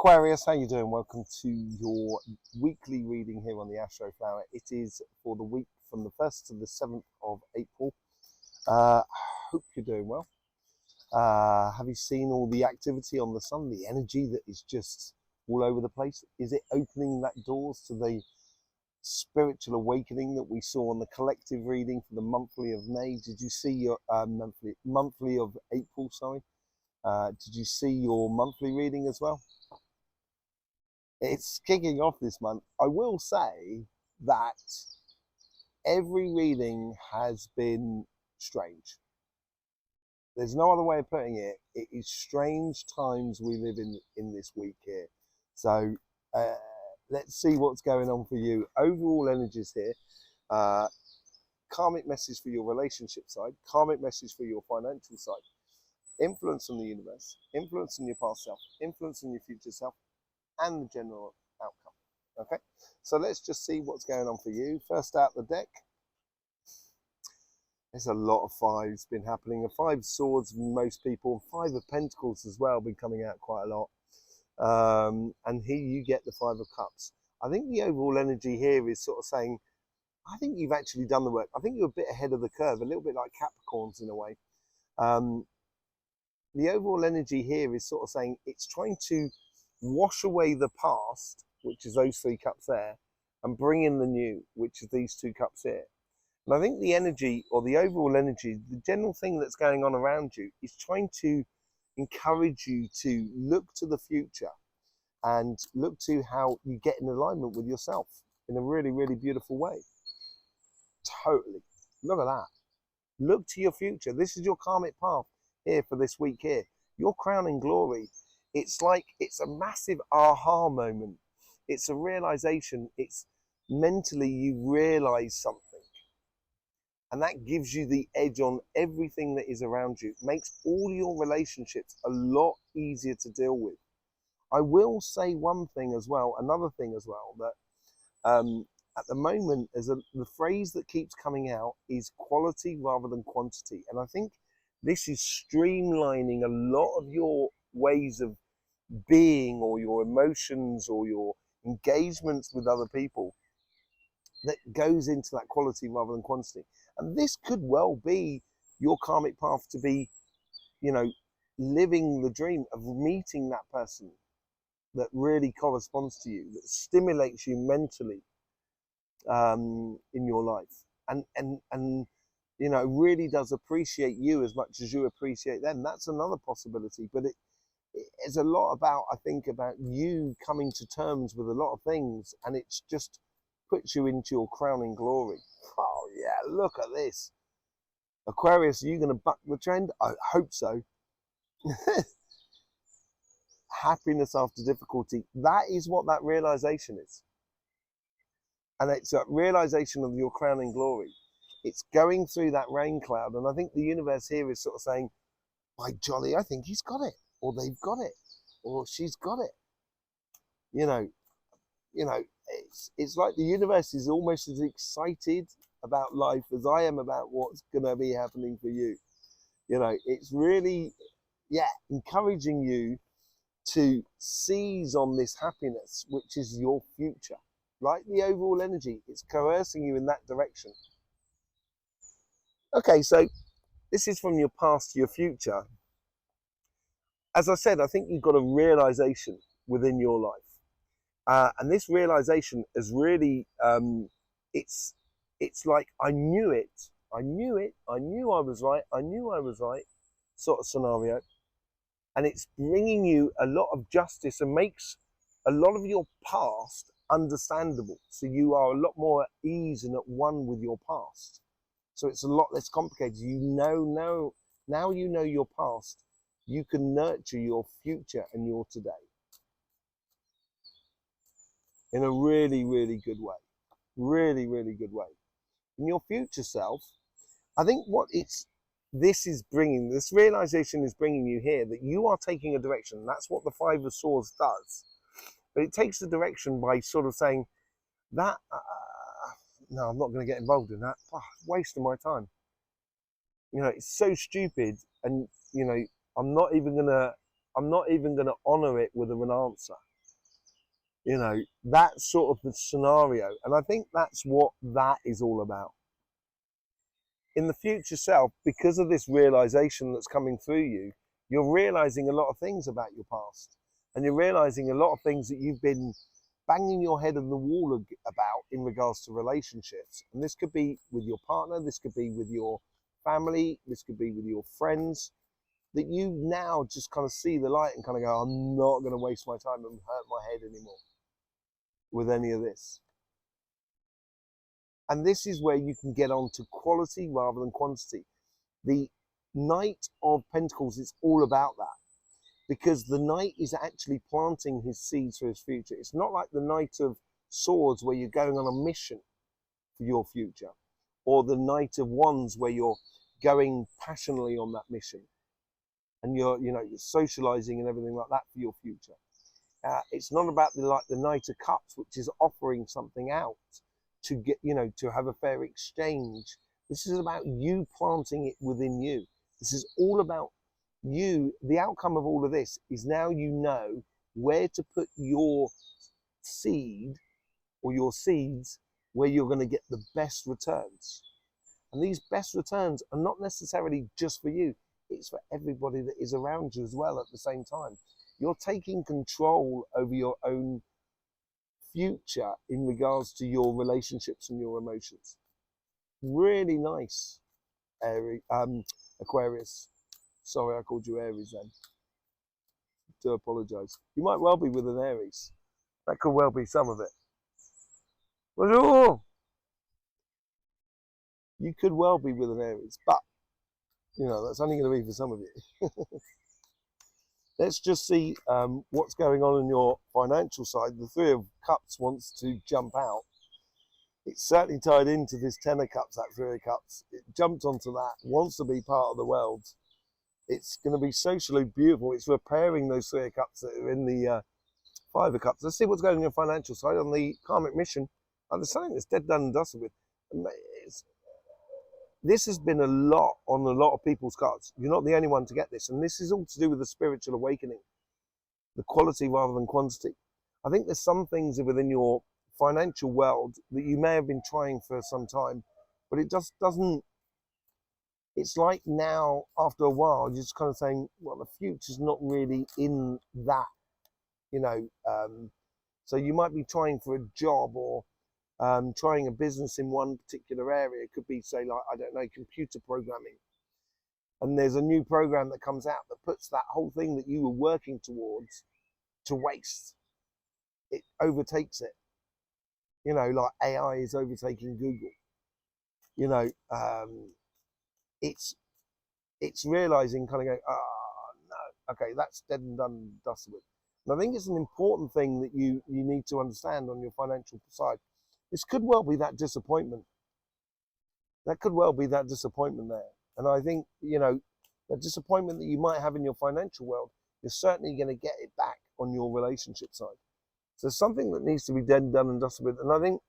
Aquarius, how you doing? Welcome to your weekly reading here on the Astroflower. It is for the week from the 1st to the 7th of April. Hope you're doing well. Have you seen all the activity on the sun, the energy that is just all over the place? Is it opening that doors to the spiritual awakening that we saw on the collective reading for the monthly of May? Did you see your monthly of April, sorry? Did you see your monthly reading as well? It's kicking off this month. I will say that every reading has been strange. There's no other way of putting it. It is strange times we live in this week here. So let's see what's going on for you. Overall energies here. Karmic message for your relationship side. Karmic message for your financial side. Influence on the universe. Influence on your past self. Influence on your future self. And the general outcome. Okay, so let's just see what's going on for you. First out the deck, there's a lot of fives been happening. A 5 of swords, most people. 5 of pentacles as well, been coming out quite a lot. And here you get the 5 of cups. I think the overall energy here is sort of saying, I think you've actually done the work. I think you're a bit ahead of the curve, a little bit like Capricorns in a way. The overall energy here is sort of saying it's trying to wash away the past, which is those 3 cups there, and bring in the new, which is these 2 cups here. And I think the energy, or the overall energy, the general thing that's going on around you is trying to encourage you to look to the future and look to how you get in alignment with yourself in a really, really beautiful way. Totally. Look at that. Look to your future. This is your karmic path here for this week here. Your crowning glory. It's like, it's a massive aha moment. It's a realization. It's mentally you realize something. And that gives you the edge on everything that is around you. It makes all your relationships a lot easier to deal with. I will say one thing as well, another thing as well, that at the moment, the phrase that keeps coming out is quality rather than quantity. And I think this is streamlining a lot of your ways of being or your emotions or your engagements with other people that goes into that quality rather than quantity. And this could well be your karmic path to be, you know, living the dream of meeting that person that really corresponds to you, that stimulates you mentally in your life and you know, really does appreciate you as much as you appreciate them. That's another possibility, but it's a lot about, I think, about you coming to terms with a lot of things, and it's just puts you into your crowning glory. Oh yeah, look at this. Aquarius, are you going to buck the trend? I hope so. Happiness after difficulty. That is what that realization is. And it's a realization of your crowning glory. It's going through that rain cloud, and I think the universe here is sort of saying, by jolly, I think he's got it. Or they've got it, or she's got it. You know, it's like the universe is almost as excited about life as I am about what's going to be happening for you. You know, it's really, yeah, encouraging you to seize on this happiness, which is your future. Like the overall energy, it's coercing you in that direction. Okay, so this is from your past to your future. As I said, I think you've got a realization within your life. And this realization is really, it's like, I knew it, I knew I was right, sort of scenario. And it's bringing you a lot of justice and makes a lot of your past understandable. So you are a lot more at ease and at one with your past. So it's a lot less complicated. Now you know your past. You can nurture your future and your today in a really, really good way. Really, really good way. In your future self, I think this realization is bringing you here that you are taking a direction. That's what the 5 of Swords does. But it takes the direction by sort of saying that, no, I'm not going to get involved in that. Wasting my time. You know, it's so stupid, and you know, I'm not even gonna honor it with an answer. You know, that's sort of the scenario. And I think that's what that is all about. In the future self, because of this realization that's coming through you, you're realizing a lot of things about your past. And you're realizing a lot of things that you've been banging your head on the wall about in regards to relationships. And this could be with your partner, this could be with your family, this could be with your friends, that you now just kind of see the light and kind of go, I'm not going to waste my time and hurt my head anymore with any of this. And this is where you can get on to quality rather than quantity. The Knight of Pentacles is all about that, because the Knight is actually planting his seeds for his future. It's not like the Knight of Swords where you're going on a mission for your future, or the Knight of Wands where you're going passionately on that mission and you're socializing and everything like that for your future. It's not about the Knight of Cups, which is offering something out to get, to have a fair exchange. This is about you planting it within you. This is all about you. The outcome of all of this is now you know where to put your seed or your seeds where you're going to get the best returns. And these best returns are not necessarily just for you. It's for everybody that is around you as well at the same time. You're taking control over your own future in regards to your relationships and your emotions. Really nice, Aquarius. Sorry, I called you Aries then. Do apologise. You might well be with an Aries. That could well be some of it. Bonjour! You could well be with an Aries, but that's only going to be for some of you. Let's just see what's going on your financial side. The Three of Cups wants to jump out. It's certainly tied into this Ten of Cups, that Three of Cups. It jumped onto that, wants to be part of the world. It's going to be socially beautiful. It's repairing those Three of Cups that are in the Five of Cups. Let's see what's going on your financial side. On the karmic mission, there's something that's dead, done and dusted with. This has been a lot on a lot of people's cards. You're not the only one to get this. And this is all to do with the spiritual awakening, the quality rather than quantity. I think there's some things within your financial world that you may have been trying for some time, but it just doesn't. It's like now, after a while, you're just kind of saying, well, the future's not really in that, So you might be trying for a job or trying a business in one particular area. It could be, say, like, I don't know, computer programming. And there's a new program that comes out that puts that whole thing that you were working towards to waste. It overtakes it. Like AI is overtaking Google. It's realizing, kind of going, no, okay, that's dead and done and dusted with. And I think it's an important thing that you need to understand on your financial side. This could well be that disappointment. That could well be that disappointment there. And I think, the disappointment that you might have in your financial world, you're certainly going to get it back on your relationship side. So something that needs to be dead and done and dusted with. And I think,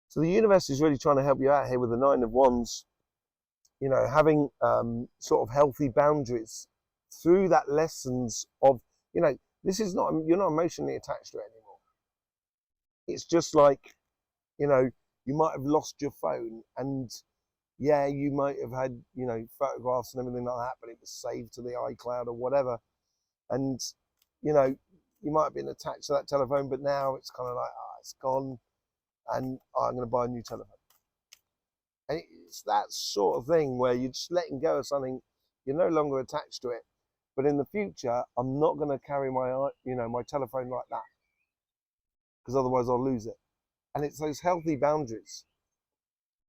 so the universe is really trying to help you out here with the Nine of Wands, having sort of healthy boundaries through that lessons of, this is not, you're not emotionally attached to it anymore. It's just like, you might have lost your phone and yeah, you might have had, photographs and everything like that, but it was saved to the iCloud or whatever. And, you might have been attached to that telephone, but now it's kind of like, it's gone and I'm going to buy a new telephone. And it's that sort of thing where you're just letting go of something, you're no longer attached to it. But in the future, I'm not going to carry my, my telephone like that, because otherwise I'll lose it. And it's those healthy boundaries.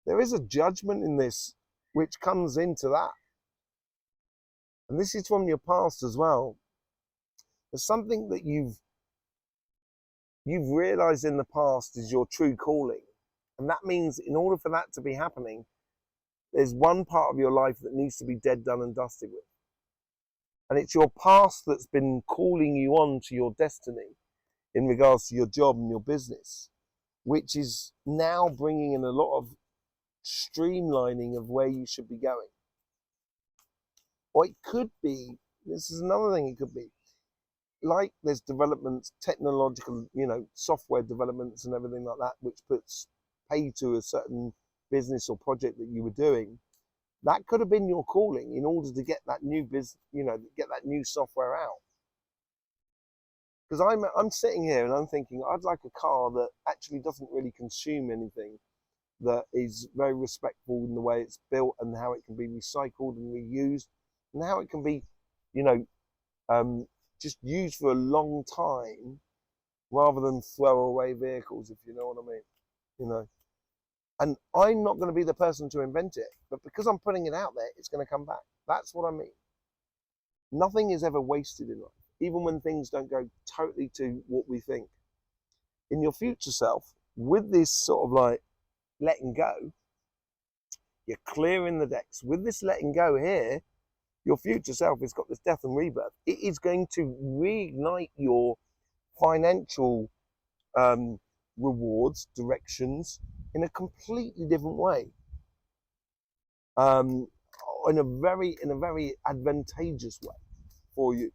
There is a judgment in this which comes into that. And this is from your past as well. There's something that you've realized in the past is your true calling. And that means in order for that to be happening, there's one part of your life that needs to be dead, done and dusted with. And it's your past that's been calling you on to your destiny in regards to your job and your business, which is now bringing in a lot of streamlining of where you should be going. Or it could be, this is another thing it could be, like there's developments, technological, you know, software developments and everything like that, which puts pay to a certain business or project that you were doing. That could have been your calling in order to get that new business, you know, get that new software out. Because I'm sitting here and I'm thinking I'd like a car that actually doesn't really consume anything, that is very respectful in the way it's built and how it can be recycled and reused, and how it can be, you know, just used for a long time rather than throwaway vehicles, if you know what I mean. You know, and I'm not going to be the person to invent it, but because I'm putting it out there, it's going to come back. That's what I mean. Nothing is ever wasted in life, even when things don't go totally to what we think. In your future self, with this sort of like letting go, you're clearing the decks. With this letting go here, your future self has got this death and rebirth. It is going to reignite your financial rewards, directions in a completely different way. In a very advantageous way for you.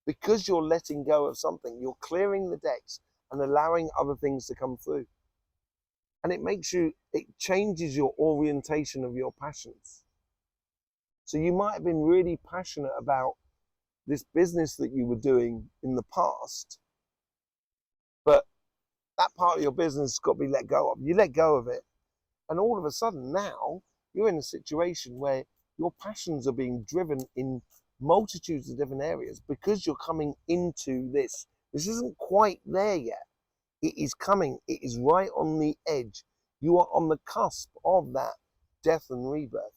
Because you're letting go of something, you're clearing the decks and allowing other things to come through. And it changes your orientation of your passions. So you might have been really passionate about this business that you were doing in the past, but that part of your business has got to be let go of. You let go of it, and all of a sudden now you're in a situation where your passions are being driven in multitudes of different areas because you're coming into this. This isn't quite there yet. It is coming. It is right on the edge. You are on the cusp of that death and rebirth.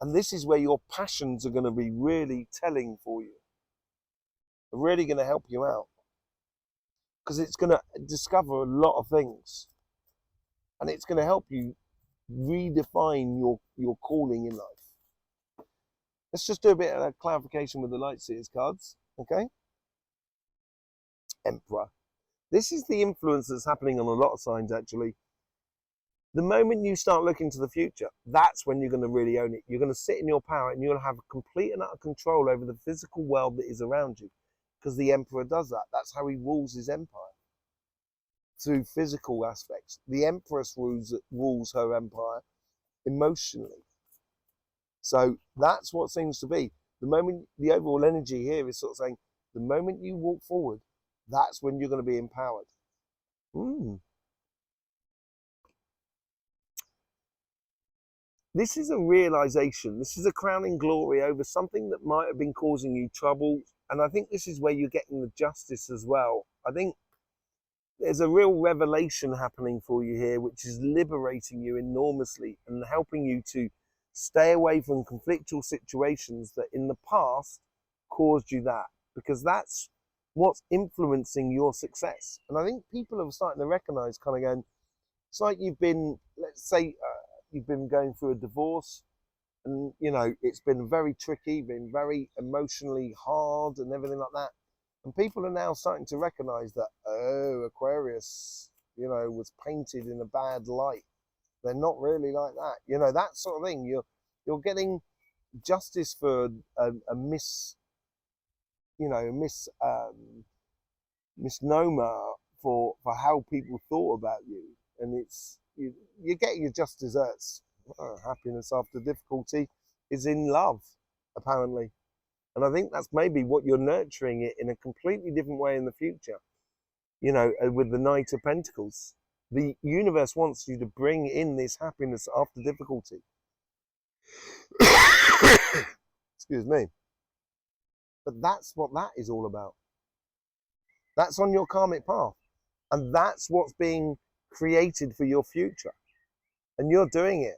And this is where your passions are going to be really telling for you. They're really going to help you out. Because it's going to discover a lot of things. And it's going to help you redefine your calling in life. Let's just do a bit of a clarification with the Light Seers cards. Okay? Emperor. This is the influence that's happening on a lot of signs, actually. The moment you start looking to the future, that's when you're going to really own it. You're going to sit in your power and you're going to have complete and utter control over the physical world that is around you. Because the Emperor does that. That's how he rules his empire. Through physical aspects. The Empress rules her empire emotionally. So that's what seems to be. The moment, the overall energy here is sort of saying, the moment you walk forward, that's when you're going to be empowered. This is a realization. This is a crowning glory over something that might have been causing you trouble. And I think this is where you're getting the justice as well. I think there's a real revelation happening for you here, which is liberating you enormously and helping you to stay away from conflictual situations that in the past caused you that, because that's what's influencing your success. And I think people are starting to recognize, kind of going, it's like you've been, let's say, you've been going through a divorce and, you know, it's been very tricky, been very emotionally hard and everything like that. And people are now starting to recognize that, oh, Aquarius, you know, was painted in a bad light. They're not really like that. You know, that sort of thing. You're getting justice for a misnomer for how people thought about you. And it's, you're getting your just desserts. Happiness after difficulty is in love, apparently. And I think that's maybe what you're nurturing it in a completely different way in the future. You know, with the Knight of Pentacles. The universe wants you to bring in this happiness after difficulty. Excuse me. But that's what that is all about. That's on your karmic path. And that's what's being created for your future. And you're doing it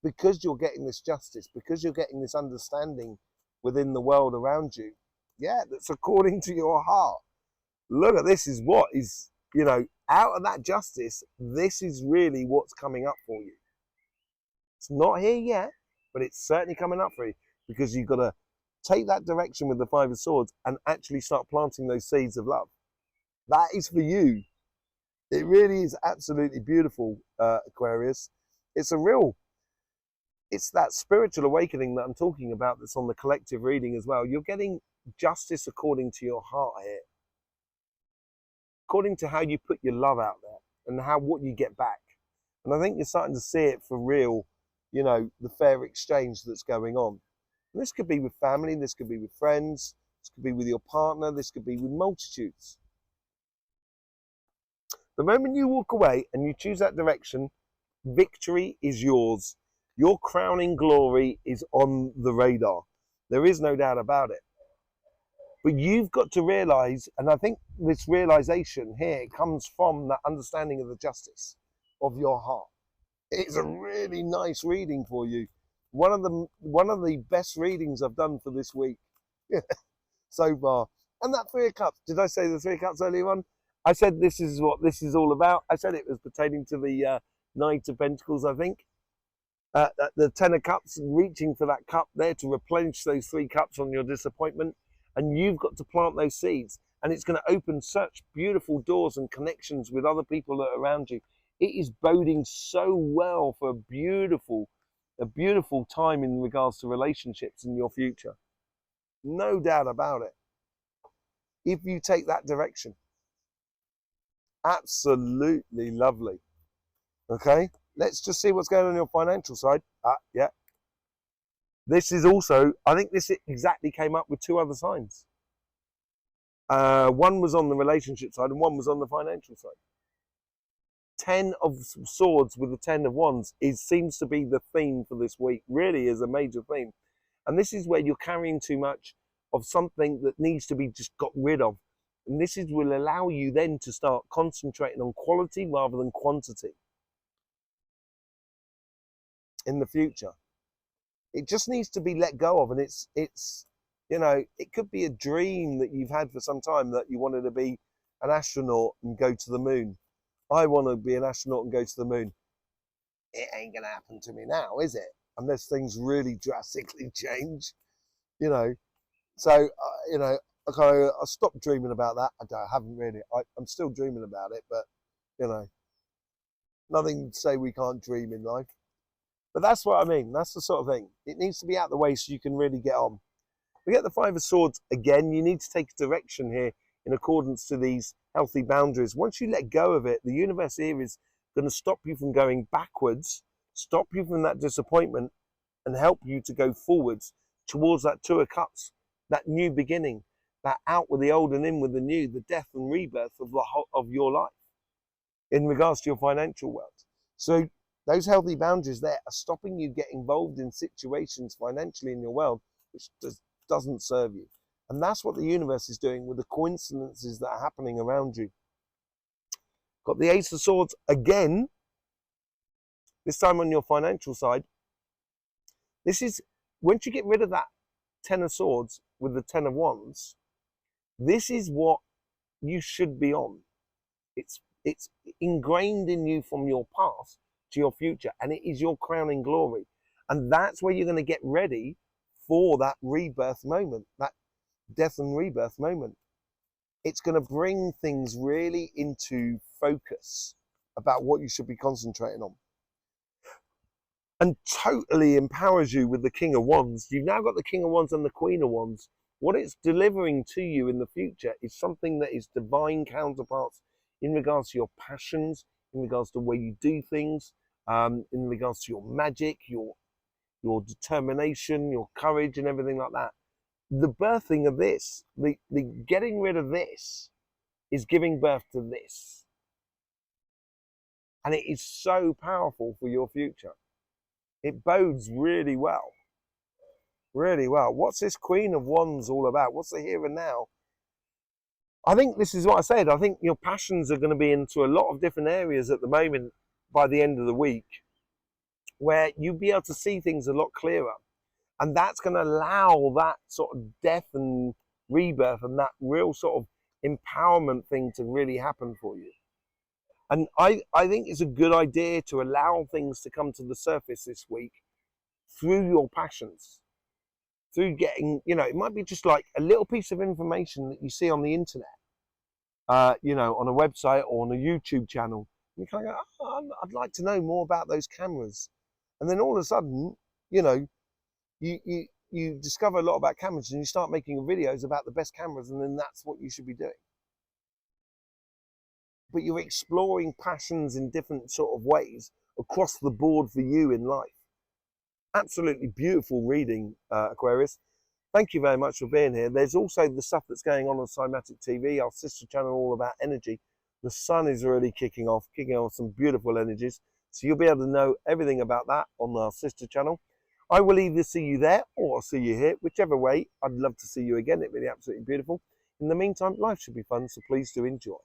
because you're getting this justice, because you're getting this understanding within the world around you. Yeah, that's according to your heart. Look at this is what is, you know, out of that justice, this is really what's coming up for you. It's not here yet, but it's certainly coming up for you because you've got to take that direction with the Five of Swords and actually start planting those seeds of love. That is for you. It really is absolutely beautiful, Aquarius. It's that spiritual awakening that I'm talking about that's on the collective reading as well. You're getting justice according to your heart here, according to how you put your love out there and what you get back. And I think you're starting to see it for real, you know, the fair exchange that's going on. And this could be with family, this could be with friends, this could be with your partner, this could be with multitudes. The moment you walk away and you choose that direction, victory is yours. Your crowning glory is on the radar. There is no doubt about it. But you've got to realize, and I think this realization here comes from that understanding of the justice of your heart. It's a really nice reading for you. One of the best readings I've done for this week so far. And that Three of Cups. Did I say the Three of Cups earlier on? I said this is what this is all about. I said it was pertaining to the Knight of Pentacles, I think. The Ten of Cups, reaching for that cup there to replenish those 3 cups on your disappointment. And you've got to plant those seeds. And it's going to open such beautiful doors and connections with other people that are around you. It is boding so well for a beautiful time in regards to relationships in your future. No doubt about it. If you take that direction. Absolutely lovely. Okay, let's just see what's going on your financial side. Yeah. This is also, I think this exactly came up with 2 other signs. One was on the relationship side and one was on the financial side. 10 of Swords with the 10 of Wands seems to be the theme for this week, really is a major theme. And this is where you're carrying too much of something that needs to be just got rid of. And this will allow you then to start concentrating on quality rather than quantity in the future. It just needs to be let go of. And it's you know, it could be a dream that you've had for some time that you wanted to be an astronaut and go to the moon. I want to be an astronaut and go to the moon. It ain't going to happen to me now, is it? Unless things really drastically change, you know. So, you know, I stopped dreaming about that. I haven't really. I'm still dreaming about it, but, you know, nothing to say we can't dream in life. But that's what I mean. That's the sort of thing. It needs to be out of the way so you can really get on. We get the 5 of Swords again. You need to take a direction here in accordance to these healthy boundaries. Once you let go of it, the universe here is going to stop you from going backwards, stop you from that disappointment, and help you to go forwards towards that 2 of Cups, that new beginning, that out with the old and in with the new, the death and rebirth of your life in regards to your financial wealth. So those healthy boundaries there are stopping you getting involved in situations financially in your world which doesn't serve you. And that's what the universe is doing with the coincidences that are happening around you. Got the Ace of Swords again, this time on your financial side. This is, once you get rid of that 10 of Swords with the 10 of Wands, this is what you should be on. It's ingrained in you from your past to your future, and it is your crowning glory. And that's where you're going to get ready for that rebirth moment, that death and rebirth moment. It's going to bring things really into focus about what you should be concentrating on, and totally empowers you with the King of Wands. You've now got the King of Wands and the Queen of Wands. What it's delivering to you in the future is something that is divine counterparts in regards to your passions, in regards to the way you do things, in regards to your magic, your determination, your courage, and everything like that. The birthing of this, the getting rid of this, is giving birth to this. And it is so powerful for your future. It bodes really well. Really well. What's this Queen of Wands all about? What's the here and now? I think this is what I said. I think your passions are going to be into a lot of different areas at the moment by the end of the week, where you'll be able to see things a lot clearer. And that's going to allow that sort of death and rebirth and that real sort of empowerment thing to really happen for you. And I think it's a good idea to allow things to come to the surface this week through your passions, through getting, you know, it might be just like a little piece of information that you see on the internet, you know, on a website or on a YouTube channel. And you kind of go, oh, I'd like to know more about those cameras. And then all of a sudden, you know, you discover a lot about cameras and you start making videos about the best cameras, and then that's what you should be doing. But you're exploring passions in different sort of ways across the board for you in life. Absolutely beautiful reading, Aquarius. Thank you very much for being here. There's also the stuff that's going on Cymatic TV, our sister channel all about energy. The sun is really kicking off some beautiful energies. So you'll be able to know everything about that on our sister channel. I will either see you there or I'll see you here. Whichever way, I'd love to see you again. It'd be absolutely beautiful. In the meantime, life should be fun, so please do enjoy.